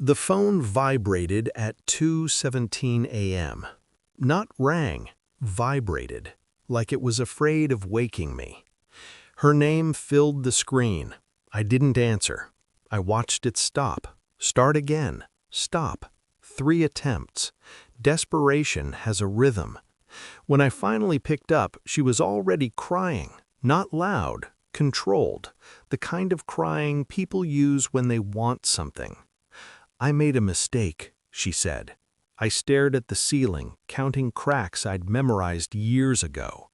The phone vibrated at 2:17 a.m. Not rang, vibrated, like it was afraid of waking me. Her name filled the screen. I didn't answer. I watched it stop, start again, stop. 3 attempts. Desperation has a rhythm. When I finally picked up, she was already crying, not loud, controlled, the kind of crying people use when they want something. "I made a mistake," she said. I stared at the ceiling, counting cracks I'd memorized years ago.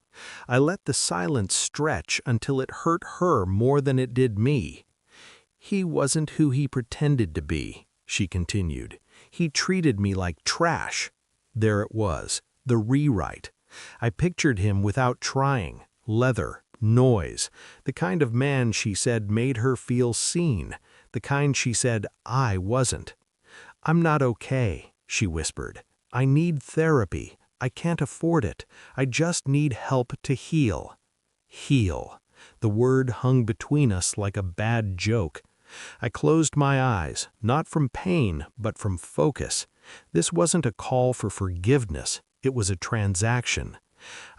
I let the silence stretch until it hurt her more than it did me. "He wasn't who he pretended to be," she continued. "He treated me like trash." There it was, the rewrite. I pictured him without trying, leather, noise, the kind of man she said made her feel seen, the kind she said I wasn't. "I'm not okay," she whispered. "I need therapy. I can't afford it. I just need help to heal." Heal. The word hung between us like a bad joke. I closed my eyes, not from pain, but from focus. This wasn't a call for forgiveness. It was a transaction.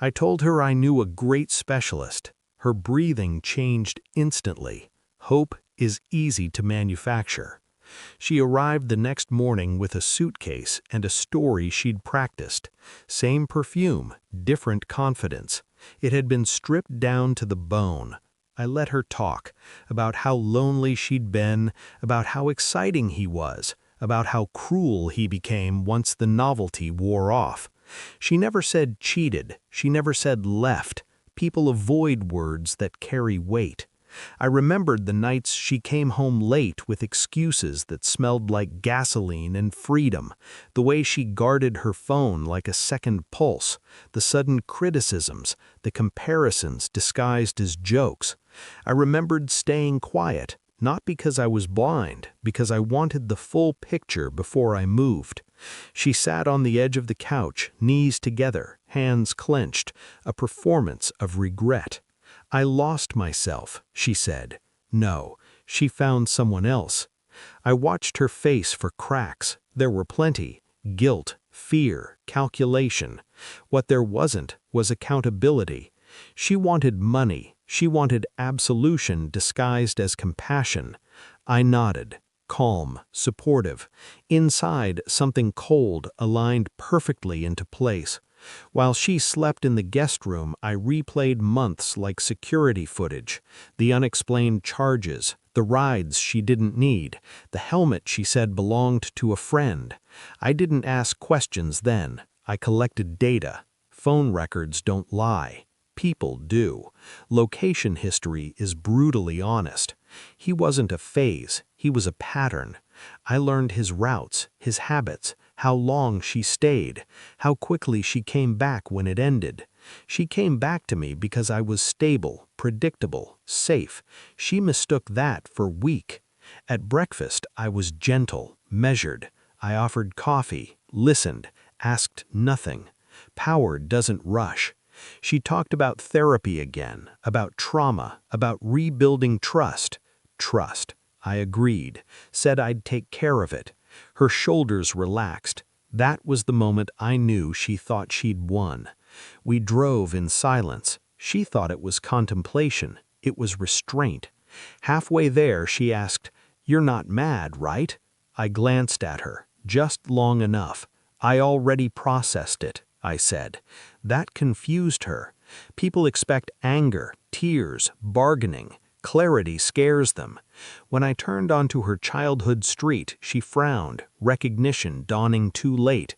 I told her I knew a great specialist. Her breathing changed instantly. Hope is easy to manufacture. She arrived the next morning with a suitcase and a story she'd practiced. Same perfume, different confidence. It had been stripped down to the bone. I let her talk, about how lonely she'd been, about how exciting he was, about how cruel he became once the novelty wore off. She never said cheated, she never said left. People avoid words that carry weight. I remembered the nights she came home late with excuses that smelled like gasoline and freedom, the way she guarded her phone like a second pulse, the sudden criticisms, the comparisons disguised as jokes. I remembered staying quiet, not because I was blind, because I wanted the full picture before I moved. She sat on the edge of the couch, knees together, hands clenched, a performance of regret. "I lost myself," she said. No, she found someone else. I watched her face for cracks. There were plenty. Guilt, fear, calculation. What there wasn't was accountability. She wanted money. She wanted absolution disguised as compassion. I nodded, calm, supportive. Inside, something cold aligned perfectly into place. While she slept in the guest room, I replayed months like security footage, the unexplained charges, the rides she didn't need, the helmet she said belonged to a friend. I didn't ask questions then. I collected data. Phone records don't lie. People do. Location history is brutally honest. He wasn't a phase, he was a pattern. I learned his routes, his habits, how long she stayed, how quickly she came back when it ended. She came back to me because I was stable, predictable, safe. She mistook that for weak. At breakfast, I was gentle, measured. I offered coffee, listened, asked nothing. Power doesn't rush. She talked about therapy again, about trauma, about rebuilding trust. Trust. I agreed, said I'd take care of it. Her shoulders relaxed. That was the moment I knew she thought she'd won. We drove in silence. She thought it was contemplation. It was restraint. Halfway there, she asked, "You're not mad, right?" I glanced at her, just long enough. "I already processed it," I said. That confused her. People expect anger, tears, bargaining. Clarity scares them. When I turned onto her childhood street, she frowned, recognition dawning too late.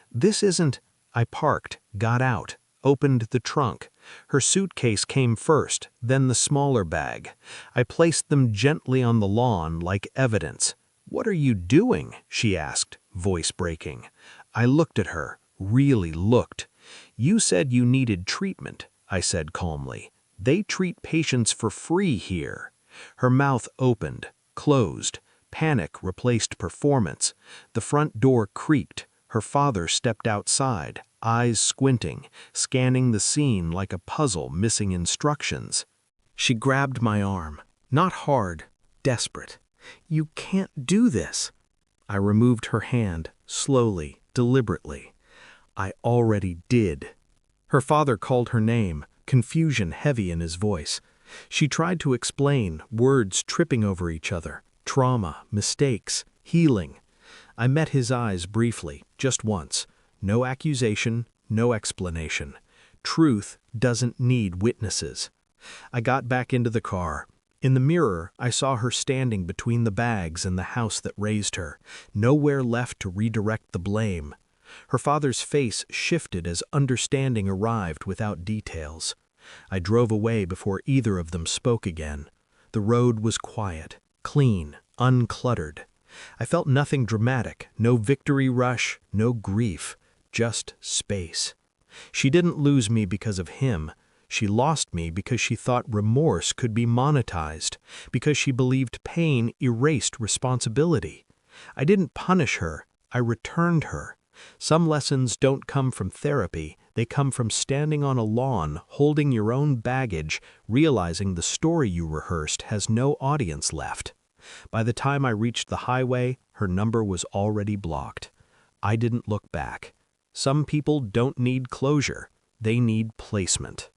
"This isn't—" I parked, got out, opened the trunk. Her suitcase came first, then the smaller bag. I placed them gently on the lawn like evidence. "What are you doing?" she asked, voice breaking. I looked at her, really looked. "You said you needed treatment," I said calmly. "They treat patients for free here." Her mouth opened, closed. Panic replaced performance. The front door creaked. Her father stepped outside, eyes squinting, scanning the scene like a puzzle missing instructions. She grabbed my arm, not hard, desperate. "You can't do this." I removed her hand, slowly, deliberately. I already did. Her father called her name, confusion heavy in his voice. She tried to explain, words tripping over each other, trauma, mistakes, healing. I met his eyes briefly, just once. No accusation, no explanation. Truth doesn't need witnesses. I got back into the car. In the mirror, I saw her standing between the bags and the house that raised her, nowhere left to redirect the blame. Her father's face shifted as understanding arrived without details. I drove away before either of them spoke again. The road was quiet, clean, uncluttered. I felt nothing dramatic, no victory rush, no grief, just space. She didn't lose me because of him. She lost me because she thought remorse could be monetized, because she believed pain erased responsibility. I didn't punish her, I returned her. Some lessons don't come from therapy, they come from standing on a lawn, holding your own baggage, realizing the story you rehearsed has no audience left. By the time I reached the highway, her number was already blocked. I didn't look back. Some people don't need closure, they need placement.